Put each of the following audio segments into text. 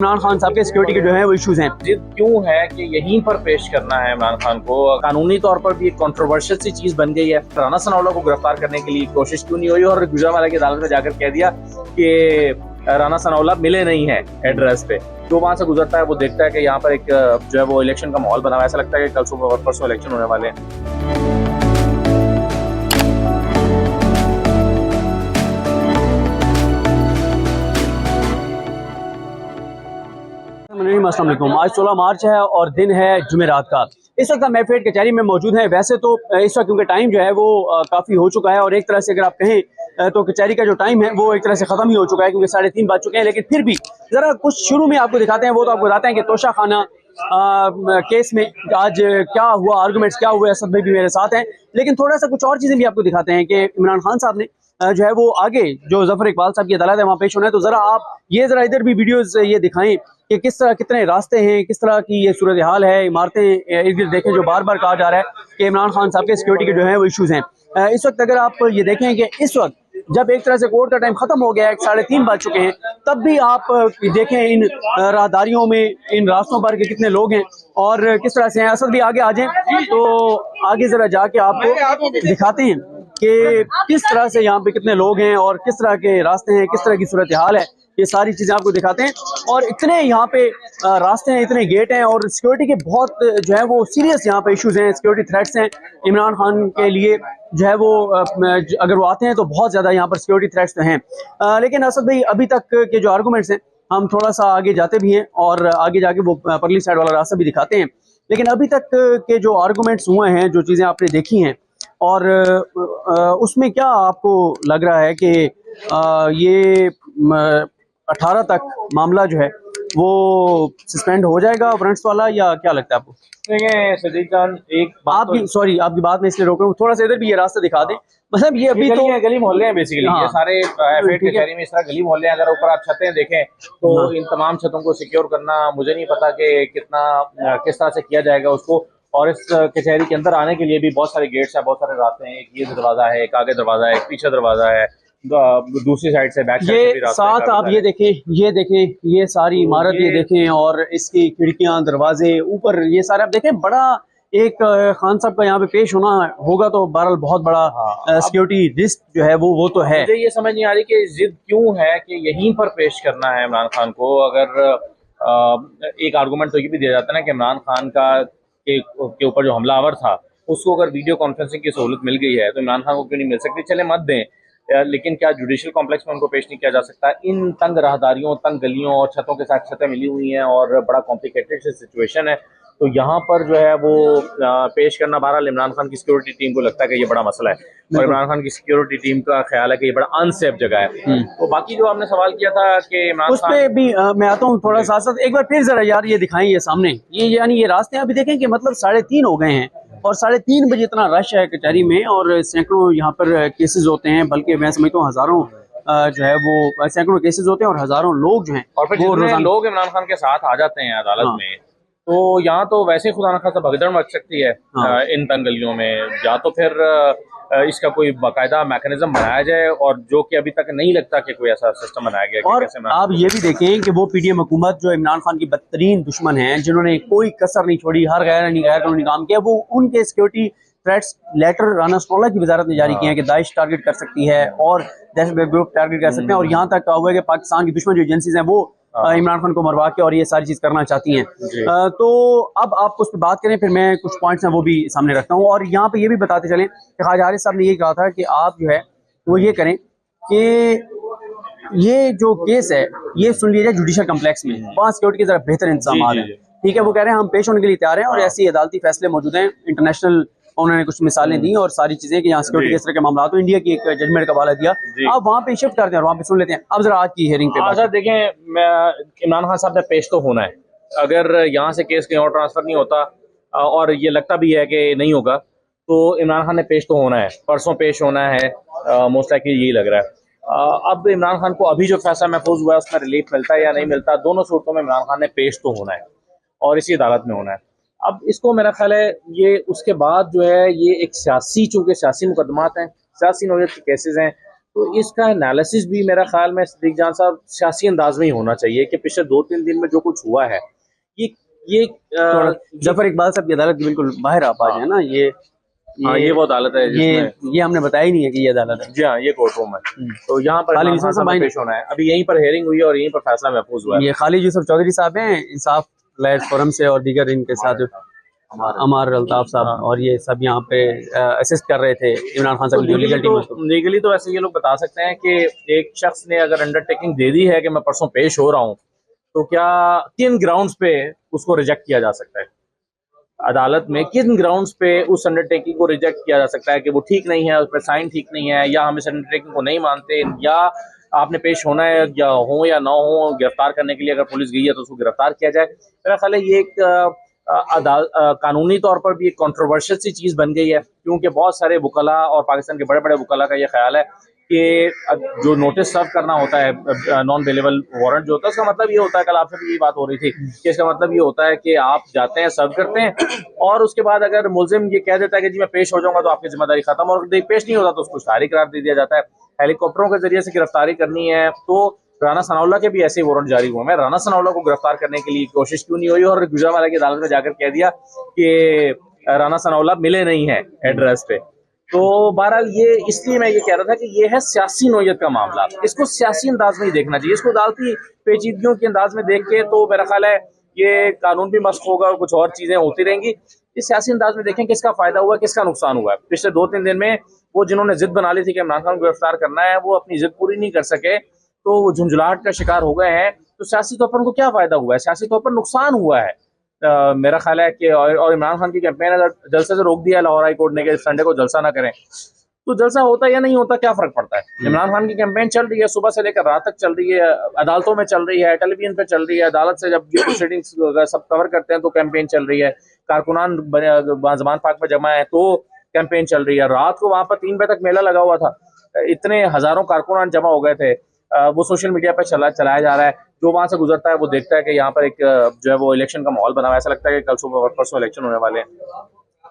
इमरान खान साहब के सिक्योरिटी के जो है वो इश्यूज हैं। जिद क्यों है कि यहीं पर पेश करना है इमरान खान को? कानूनी तौर पर भी एक कंट्रोवर्शियल सी चीज बन गई है। राना सनाउल्लाह को गिरफ्तार करने के लिए कोशिश क्यों नहीं हुई और गुजरांवाला की अदालत में जाकर कह दिया कि राना सनाउल्लाह मिले नहीं है एड्रेस पे। जो वहां से गुजरता है वो देखता है कि यहाँ पर एक जो है वो इलेक्शन का माहौल बना हुआ है। ऐसा लगता है कि कल सुबह और परसों इलेक्शन होने वाले हैं। अस्सलाम वालेकुम। आज 16 मार्च है और दिन है जुमेरात का। इस वक्त हम मैफेड कचहरी में मौजूद हैं। वैसे तो इस वक्त क्योंकि टाइम जो है वो काफ़ी हो चुका है और एक तरह से अगर आप कहें तो कचहरी का जो टाइम है वो एक तरह से ख़त्म ही हो चुका है क्योंकि 3:30 बज चुके हैं। लेकिन फिर भी ज़रा कुछ शुरू में आपको दिखाते हैं। वो तो आपको बताते हैं कि तोशा खाना केस में आज क्या हुआ, आर्गूमेंट्स क्या हुए। असद भाई भी मेरे साथ हैं, लेकिन थोड़ा सा कुछ और चीज़ें भी आपको दिखाते हैं कि इमरान खान साहब ने जो है वो आगे जो जफर इकबाल साहब की अदालत है वहाँ पेश होना है। तो ज़रा आप ये ज़रा इधर भी वीडियोस ये दिखाएं कि किस तरह कितने रास्ते हैं, किस तरह की ये सूरत हाल है। इमारतें इर्द गिर्द देखें, जो बार बार कहा जा रहा है कि इमरान खान साहब के सिक्योरिटी के जो है वो इश्यूज हैं। इस वक्त अगर आप ये देखें कि इस वक्त जब एक तरह से कोर्ट का टाइम खत्म हो गया है, 3:30 बज चुके हैं, तब भी आप देखें इन राहदारियों में, इन रास्तों पर कि कितने लोग हैं और किस तरह से हैं। असद भी आगे आ जाए तो आगे जरा जाके आपको दिखाते हैं कि किस तरह से यहाँ पे कितने लोग हैं और किस तरह के रास्ते हैं, किस तरह की सूरत हाल है। ये सारी चीज़ें आपको दिखाते हैं और इतने यहाँ पे रास्ते हैं, इतने गेट हैं और सिक्योरिटी के बहुत जो है वो सीरियस यहाँ पे इश्यूज हैं, सिक्योरिटी थ्रेट्स हैं इमरान खान के लिए। जो है वो अगर वो आते हैं तो बहुत ज़्यादा यहाँ पर सिक्योरिटी थ्रेट्स तो हैं। लेकिन असद भाई अभी तक के जो आर्गूमेंट्स हैं, हम थोड़ा सा आगे जाते भी हैं और आगे जाके वो परली साइड वाला रास्ता भी दिखाते हैं। लेकिन अभी तक के जो आर्गूमेंट्स हुए हैं, जो चीज़ें आपने देखी हैं और उसमें क्या आपको लग रहा है कि ये 18 तक मामला जो है वो सस्पेंड हो जाएगा वारंट्स वाला, या क्या लगता है आपको? देखिए सजीद जान, एक बात आप भी सॉरी आपकी बात में इसलिए रोक रहा हूँ, थोड़ा सा इधर भी ये रास्ता दिखा दें। मतलब ये अभी तो गली मोहल्ले हैं बेसिकली। हाँ, ये सारे एफएड कचहरी में इस तरह गली मोहल्ले हैं। अगर ऊपर आप छतें देखें तो इन तमाम छतों को सिक्योर करना, मुझे नहीं पता कि कितना किस तरह से किया जाएगा उसको। और इस कचहरी के अंदर आने के लिए भी बहुत सारे गेट्स हैं, बहुत सारे रास्ते हैं। एक ये दरवाजा है, एक आगे दरवाजा है, एक पीछे दरवाजा है, दूसरी साइड से बैक साइड ये साथ आप ये देखें, ये सारी इमारत ये देखें और इसकी खिड़कियां, दरवाजे, ऊपर ये सारे आप देखें। बड़ा एक खान साहब का यहाँ पे पेश होना होगा तो बहरहाल बहुत बड़ा सिक्योरिटी रिस्क जो है वो तो है। मुझे ये समझ नहीं आ रही कि जिद क्यों है कि यहीं पर पेश करना है इमरान खान को। अगर एक आर्गूमेंट तो ये भी दिया जाता है ना कि इमरान खान के ऊपर जो हमलावर था उसको अगर वीडियो कॉन्फ्रेंसिंग की सहूलत मिल गई है तो इमरान खान को क्यों नहीं मिल सकती? चले मत दें, लेकिन क्या जुडिशल कॉम्प्लेक्स में उनको पेश नहीं किया जा सकता? इन तंग राहदारियों, तंग गलियों और छतों के साथ छतें मिली हुई हैं और बड़ा कॉम्प्लिकेटेड सिचुएशन है। तो यहाँ पर जो है वो पेश करना, बहरहाल इमरान खान की सिक्योरिटी टीम को लगता है कि ये बड़ा मसला है और इमरान खान की सिक्योरिटी टीम का ख्याल है कि ये बड़ा अनसेफ जगह है। तो बाकी जो आपने सवाल किया था कि इमरान उस पे भी मैं आता हूँ थोड़ा सा। एक बार फिर जरा यार ये दिखाएं, ये सामने ये यानी ये रास्ते अभी देखें कि मतलब 3:30 हो गए हैं और 3:30 बजे इतना रश है कचहरी में और सैकड़ों यहाँ पर केसेस होते हैं, बल्कि मैं समझता हूँ हजारों जो है वो सैकड़ों केसेस होते हैं और हजारों लोग जो हैं और फिर जितने लोग इमरान खान के साथ आ जाते हैं अदालत में, तो यहाँ तो वैसे ही खुदा न खासा भगदड़ मच सकती है इन तंगलियों में। या तो फिर इसका कोई बाकायदा मैकेनिज्म बनाया जाए, और जो कि अभी तक नहीं लगता कि कोई ऐसा सिस्टम बनाया गया। और आप ये भी देखें कि वो पीडीएम हुकूमत जो इमरान खान की बदतरीन दुश्मन है, जिन्होंने कोई कसर नहीं छोड़ी, हर गैर कानूनी काम किया, वो उनके security threats letter Rana Sanaullah की वजारत ने जारी किए हैं कि दाइश टारगेट कर सकती है और दहशतगर्द ग्रुप टारगेट कर सकते हैं। और यहाँ तक कहा हुआ है कि पाकिस्तान की दुश्मन जो एजेंसीज हैं वो इमरान खान को मरवा के और ये सारी चीज करना चाहती हैं। तो अब आप उस पर बात करें, फिर मैं कुछ पॉइंट्स हैं वो भी सामने रखता हूँ। और यहाँ पे ये भी बताते चलें कि ख्वाजा हारिस साहब ने ये कहा था कि आप जो है वो ये करें कि ये जो केस है ये सुन लिया जाए जुडिशल कम्प्लेक्स में, वहाँ सिक्योरिटी के जरा बेहतर इंतजाम है। ठीक है, वो कह रहे हैं हम पेश होने के लिए तैयार हैं और ऐसे अदालती फैसले मौजूद हैं। इंटरनेशनल उन्होंने कुछ मिसालें दी और सारी चीजें कि यहाँ सिक्योरिटी किस तरह के मामला। तो इंडिया की एक जजमेंट का हवाला दिया, आप वहाँ पे शिफ्ट करते हैं और वहाँ पे सुन लेते हैं। अब जरा आज की हियरिंग पे देखें, इमरान खान साहब ने पेश तो होना है। अगर यहाँ से केस कहीं और ट्रांसफर नहीं होता और ये लगता भी है कि नहीं होगा, तो इमरान खान ने पेश तो होना है, परसों पेश होना है, मोस्ट लाइकली यही लग रहा है। अब इमरान खान को अभी जो फैसला महफूज हुआ है उसमें रिलीफ मिलता है या नहीं मिलता, दोनों सूरतों में इमरान खान ने पेश तो होना है और इसी अदालत में होना है। अब इसको मेरा ख्याल है ये उसके बाद जो है ये एक सियासी, चूंकि सियासी मुकदमात हैं, सियासी नौयत के केसेस हैं, तो इसका एनालिसिस भी मेरा ख्याल में सिद्दीक जान साहब सियासी अंदाज में ही होना चाहिए कि पिछले 2-3 दिन में जो कुछ हुआ है ये ये थोड़ा जफर इकबाल साहब की अदालत की बिल्कुल बाहर आप आ जाए ना, ये वो अदालत है जिसमें ये हमने बताया ही नहीं है कि ये अदालत है। जी हाँ, ये कोर्ट रूम है। तो यहाँ पर खालिद इमरान खान साहब को पेश होना है। अभी यहीं पर हेयरिंग हुई है और यहीं पर फैसला महफूज हुआ है। ये खालिद यूसुफ चौधरी साहब हैं इंसाफ लायर्स फोरम से, और दीगर इनके साथ अमार अल्ताफ साहब, और ये सब यहाँ पे असिस्ट कर रहे थे इमरान खान साहब की लीगल टीम को। लीगली तो ऐसे ये लोग बता सकते हैं कि एक शख्स ने अगर अंडरटेकिंग दे दी है कि मैं परसों पेश हो रहा हूँ, तो क्या किन ग्राउंड्स पे उसको रिजेक्ट किया जा सकता है अदालत में, किन ग्राउंड्स पे उस अंडरटेकिंग को रिजेक्ट किया जा सकता है कि वो ठीक नहीं है, उस पर साइन ठीक नहीं है, या हम इस अंडरटेकिंग को नहीं मानते, या आपने पेश होना है या हो या ना हो, गिरफ्तार करने के लिए अगर पुलिस गई है तो उसको गिरफ्तार किया जाए। मेरा ख्याल है ये एक कानूनी तौर पर भी एक कंट्रोवर्शियल सी चीज़ बन गई है, क्योंकि बहुत सारे वकला और पाकिस्तान के बड़े बड़े वकला का ये ख्याल है कि जो नोटिस सर्व करना होता है, नॉन अवेलेबल वारंट जो होता है, उसका मतलब ये होता है, कल आपसे भी यही बात हो रही थी कि इसका मतलब ये होता है कि आप जाते हैं, सर्व करते हैं, और उसके बाद अगर मुलजिम ये कह देता है कि जी मैं पेश हो जाऊंगा तो आपकी जिम्मेदारी खत्म, और पेश नहीं होता तो उसको तारीख करार दे दिया जाता है। हेलीकॉप्टरों के जरिए से गिरफ्तारी करनी है तो राना सनाउल्लाह के भी ऐसे वारंट जारी हुए हैं। राना सनाउल्लाह को गिरफ्तार करने के लिए कोशिश क्यों नहीं हुई, और गुजरांवाला की अदालत में जाकर कह दिया कि राना सनाउल्लाह मिले नहीं है एड्रेस पे। तो बहरहाल ये इसलिए मैं ये कह रहा था कि ये है सियासी नौयत का मामला, इसको सियासी अंदाज में ही देखना चाहिए, इसको अदालती पेचीदगियों के अंदाज में देख के तो मेरा ख्याल है ये कानून भी मस्क होगा और कुछ और चीजें होती रहेंगी। इस सियासी अंदाज में देखें किसका फायदा हुआ, किसका नुकसान हुआ है। पिछले 2-3 दिन में वो जिन्होंने जिद बना ली थी कि इमरान खान को गिरफ्तार करना है, वो अपनी जिद पूरी नहीं कर सके तो वो झुंझलाहट का शिकार हो गए हैं। तो सियासी तौर पर उनको क्या फायदा हुआ है, सियासी तौर पर नुकसान हुआ है। मेरा ख्याल है कि और इमरान खान की कैंपेन अगर जलसे से रोक दिया लाहौर हाई कोर्ट ने कि संडे को जलसा ना करें, तो जलसा होता या नहीं होता क्या फर्क पड़ता है। इमरान खान की कैंपेन चल रही है, सुबह से लेकर रात तक चल रही है, अदालतों में चल रही है, टेलीविजन पे चल रही है, अदालत से जब प्रोसीडिंग्स सब कवर करते हैं तो कैंपेन चल रही है, कारकुनान जमान पार्क में जमा है तो कैंपेन चल रही है। रात को वहां पर 3 बजे तक मेला लगा हुआ था, इतने हजारों कारकुनान जमा हो गए थे। वो सोशल मीडिया पर चलाया जा रहा है, जो वहां से गुजरता है वो देखता है कि यहाँ पर एक जो है वो इलेक्शन का माहौल बना हुआ है, ऐसा लगता है कि कल सुबह परसों इलेक्शन होने वाले हैं।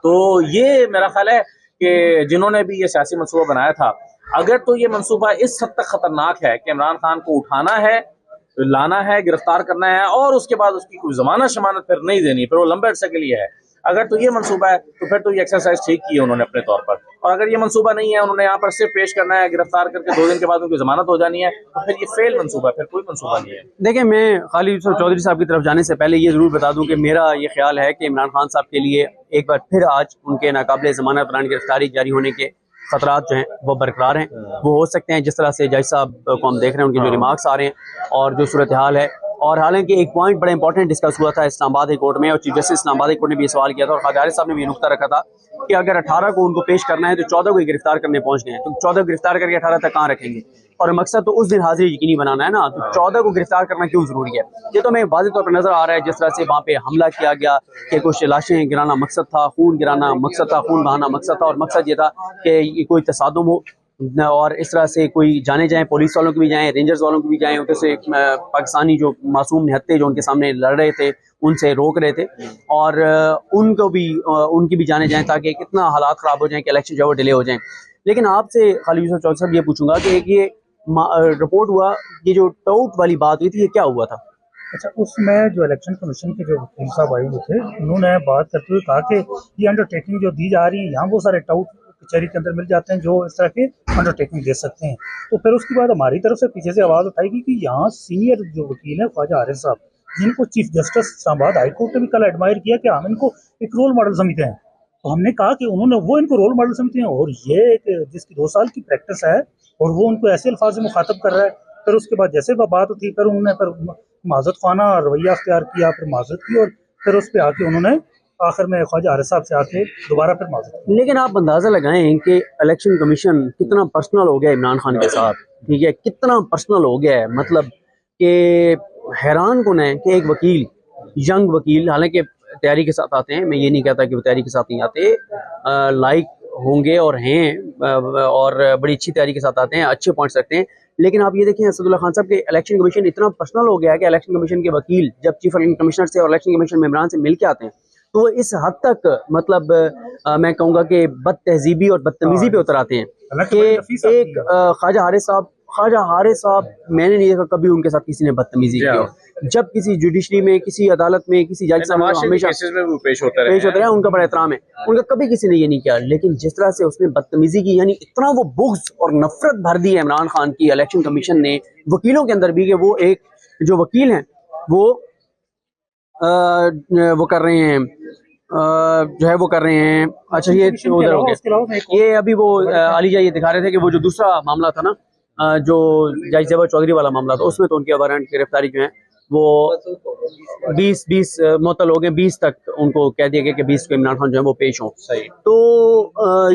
तो ये मेरा ख्याल है कि जिन्होंने भी ये सियासी मनसूबा बनाया था, अगर तो ये मनसूबा इस हद तक खतरनाक है कि इमरान खान को उठाना है, लाना है, गिरफ्तार करना है और उसके बाद उसकी कोई जमानत शमानत फिर नहीं देनी, फिर वो लंबे अरसे के लिए है, अगर तो ये मनसूबा है तो फिर तो ये एक्सरसाइज ठीक की है उन्होंने अपने तौर पर। और अगर ये मनसूबा नहीं है, उन्होंने यहाँ पर सिर्फ पेश करना है, गिरफ्तार करके 2 दिन के बाद उनकी जमानत हो जानी है, तो फिर ये फेल मनसूबा है, फिर कोई मनसूबा नहीं है। देखिए, मैं खालिद यूसुफ चौधरी साहब की तरफ जाने से पहले ये जरूर बता दूं कि मेरा ये ख्याल है कि इमरान खान साहब के लिए एक बार फिर आज उनके नाकाबिले जमानत दौरान गिरफ्तारी जारी होने के खतरात जो हैं वो बरकरार हैं। वो हो सकते हैं जिस तरह से जज साहब को हम देख रहे हैं, उनके जो रिमार्क्स आ रहे हैं और जो सूरत हाल है। और हालांकि एक पॉइंट बड़ा इंपॉर्टेंट डिस्कस हुआ था इस्लामाबाद हाई कोर्ट में, और chief justice Islamabad high court ने भी सवाल किया था और खादी साहब ने भी नुकता रखा था कि अगर 18 को उनको पेश करना है तो 14 को गिरफ्तार करने पहुंच गए हैं, तो 14 को गिरफ्तार करके 18 तक कहाँ रखेंगे, और मकसद तो उस दिन हाजिरी यकीनी बनाना है ना, तो 14 को गिरफ्तार करना क्यों जरूरी है। ये तो हमें वाज़ेह तौर पर नजर आ रहा है, जिस तरह से वहाँ पे हमला किया गया कि कुछ लाशें गिराना मकसद था, खून गिराना मकसद था, खून बहाना मकसद था, और मकसद ये था कि कोई तसादुम हो और इस तरह से कोई जाने जाएं, पुलिस वालों की भी जाएं, रेंजर्स वालों की भी जाएं, उधर से पाकिस्तानी जो मासूम निहत्ते जो उनके सामने लड़ रहे थे उनसे रोक रहे थे, और उनको भी उनकी भी जाने जाएं ताकि कितना हालात ख़राब हो जाएं कि इलेक्शन जो है वो डिले हो जाएं। लेकिन आपसे खालिद यूसुफ चौधरी साहब ये पूछूंगा कि ये रिपोर्ट हुआ, ये जो टाउट वाली बात हुई थी, ये क्या हुआ था? अच्छा, उसमें जो इलेक्शन कमीशन के जो वकील साहब आए हुए थे, उन्होंने बात करते हुए कहा कि ये अंडरटेकिंग जो दी जा रही है, यहाँ बहुत सारे टाउट कचहरी के अंदर मिल जाते हैं जो इस तरह के अंडरटेकिंग दे सकते हैं। तो फिर उसके बाद हमारी तरफ से पीछे से आवाज़ उठाएगी कि यहाँ सीनियर जो वकील है ख्वाजा आरिफ साहब, जिनको chief justice Islamabad high court ने भी कल एडमायर किया कि हम इनको एक रोल मॉडल समझते हैं, तो हमने कहा कि उन्होंने वो इनको रोल मॉडल समझते हैं, और ये जिसकी 2 साल की प्रैक्टिस है और वो उनको ऐसे अल्फाज में मुखातब कर रहा है। फिर उसके बाद जैसे बात होती, फिर उन्होंने फिर माजरत खाना रवैया अख्तियार किया, फिर माजरत की, और फिर उस पर आके उन्होंने आखिर में ख्वाजा आरिफ साहब से आके दोबारा फिर माजरत की। लेकिन आप अंदाज़ा लगाएं कि इलेक्शन कमीशन कितना पर्सनल हो गया इमरान खान के साथ, ठीक है, कितना पर्सनल हो गया है, मतलब कि हैरान कौन है कि एक वकील, यंग वकील, हालांकि तैयारी के साथ आते हैं, मैं ये नहीं कहता कि वो तैयारी के साथ नहीं आते, लाइक होंगे और हैं और बड़ी अच्छी तैयारी के साथ आते हैं, अच्छे पॉइंट्स रखते हैं, लेकिन आप ये देखें असदुल्ला खान साहब के इलेक्शन कमीशन इतना पर्सनल हो गया है कि इलेक्शन कमीशन के वकील जब चीफ इलेक्शन कमिश्नर से और इलेक्शन कमीशन मेंबरान से मिल के आते हैं तो वो इस हद तक, मतलब मैं कहूँगा कि बद तहजीबी और बदतमीजी पे उतर आते हैं हालांकि कि बड़ी नफीस आदमी एक ख्वाजा हारिस साहब मैंने नहीं देखा कभी उनके साथ किसी ने बदतमीजी की हो। जब किसी जुडिशरी में, किसी अदालत में, किसी जज साहब नवाज शरीफ हमेशा केसेस में भी पेश होते पेश होता रहे है, उनका बड़ा एहतराम है, उनका कभी किसी ने ये नहीं किया। लेकिन जिस तरह से उसने बदतमीजी की, यानी इतना वो बुग़्ज़ और नफरत भर दी है इमरान खान की इलेक्शन कमीशन ने, वकीलों के अंदर भी, कि वो एक जो वकील हैं वो कर रहे हैं, जो है वो कर रहे हैं। अच्छा ये उधर हो गया, ये अभी वो अलीजा ये दिखा रहे थे कि वो जो दूसरा मामला था ना, जो जज ज़ेवर चौधरी वाला मामला था, उसमें तो उनकी वारंट गिरफ्तारी जो है वो 20 मुअत्तल हो गए, 20 तक उनको कह दिया गया कि 20 को इमरान खान जो है वो पेश हों। सही। तो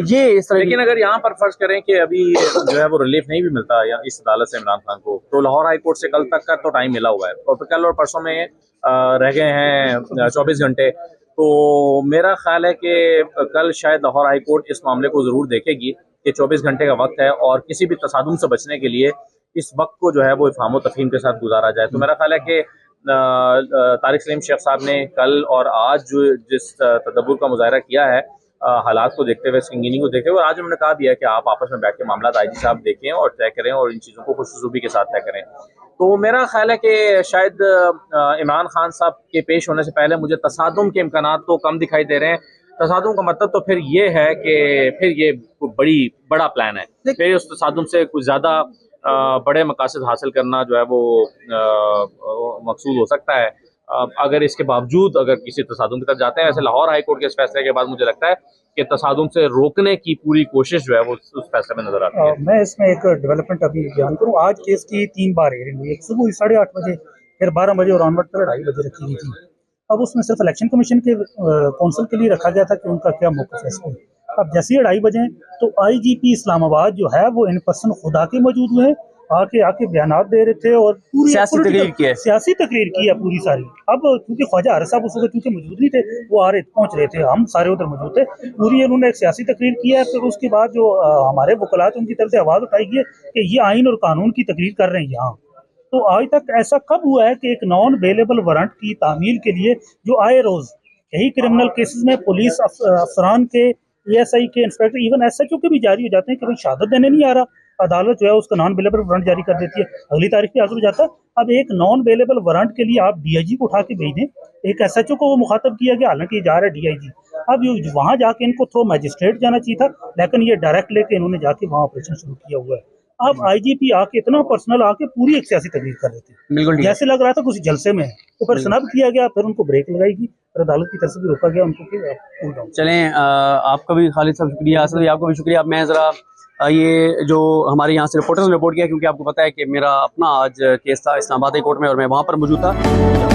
ये इस तरह लेकिन अगर यहाँ पर फर्ज करें कि अभी जो है वो रिलीफ नहीं भी मिलता या इस अदालत से इमरान खान को, तो लाहौर हाई कोर्ट से कल तक का तो टाइम मिला हुआ है और कल और परसों में रह गए हैं 24 घंटे। तो मेरा ख्याल है कि कल शायद लाहौर हाई कोर्ट इस मामले को ज़रूर देखेगी कि 24 घंटे का वक्त है और किसी भी तसादुम से बचने के लिए इस वक्त को जो है वो इफ़हाम व तफ़हीम के साथ गुजारा जाए। तो मेरा ख्याल है कि तारिक सलीम शेख साहब ने कल और आज जो जिस तदब्बुर का मुजाहरा किया है, हालात को देखते हुए, संगीनी को देखते हुए, और आज उन्होंने कहा भी है कि आप आपस में बैठ के मामला आईजी साहब देखें और तय करें और इन चीज़ों को खुशूबी के साथ तय करें। तो मेरा ख्याल है कि शायद इमरान खान साहब के पेश होने से पहले मुझे तसादुम के इम्कानात तो कम दिखाई दे रहे हैं। तसादुम का मतलब तो फिर ये है कि फिर ये बड़ा प्लान है, फिर उस तसादुम से कुछ ज़्यादा बड़े मकासद हासिल करना जो है वो मकसूद हो सकता है। अगर इसके बावजूद अगर किसी तसादुम की तरफ जाते हैं, वैसे लाहौर हाई कोर्ट के इस फैसले के बाद मुझे लगता है कि तसादुम से रोकने की पूरी कोशिश जो है वो उस फैसले में नजर आती है। मैं इसमें एक डेवलपमेंट अभी बयान करूँ। आज केस की 3 बार हियरिंग हुई, एक सुबह 8:30 बजे, फिर 12 बजे और ऑनवर्ड पर 2:30 बजे रखी गई थी। अब उसमें सिर्फ इलेक्शन कमीशन के कौंसिल के लिए रखा गया था कि उनका क्या मौक़िफ़ है इस पर। अब जैसे ही 2:30 बजे तो IGP इस्लामाबाद जो है वो इन पर्सन खुद आके मौजूद हुए, आके बयानात दे रहे थे और पूरी सियासी तकरीर की है पूरी सारी। अब क्योंकि ख्वाजा हारिस साहब उस वक्त क्योंकि मौजूद नहीं थे, वो पहुंच रहे थे, हम सारे उधर मौजूद थे, पूरी उन्होंने एक सियासी तकरीर की है। फिर उसके बाद जो हमारे वकलात उनकी तरफ से आवाज़ उठाई गई है कि ये आइन और कानून की तकरीर कर रहे हैं यहाँ। तो आज तक ऐसा कब हुआ है कि एक नॉन अवेलेबल वारंट की तामील के लिए जो आए रोज़ यही क्रिमिनल केसेस में पुलिस अफसरान के, ASI के, इंस्पेक्टर, इवन SHO के भी जारी हो जाते हैं कि भाई शहादत देने नहीं आ रहा, अदालत जो है उसका नॉन अवेलेबल वारंट जारी कर देती है, अगली तारीख पे हाजिर हो जाता है। अब एक नॉन अवेलेबल वारंट के लिए आप DIG को उठा के भेज दें, एक SHO को वो मुखातब किया गया, हालांकि ये जा रहा है DIG। अब ये वहाँ जाके इनको थ्रो मैजिस्ट्रेट जाना चाहिए था, लेकिन ये डायरेक्ट लेके इन्होंने जाके वहाँ ऑपरेशन शुरू किया हुआ है। अब IGP आके इतना पर्सनल आके पूरी एक सियासी तकरीर कर रहे थे, बिल्कुल जैसे लग रहा था कुछ जलसे में है। तो फिर स्नब किया गया, फिर उनको ब्रेक लगाई गई, फिर अदालत की तरफ से भी रोका गया उनको कि कूल डाउन। चलें, आपका भी खालिद साहब शुक्रिया, असद भाई आपका भी शुक्रिया। अब मैं ज़रा ये जो हमारे यहाँ से रिपोर्टर्स ने रिपोर्ट किया, क्योंकि आपको पता है कि मेरा अपना आज केस था इस्लामाबाद हाई कोर्ट में और मैं वहाँ पर मौजूद था।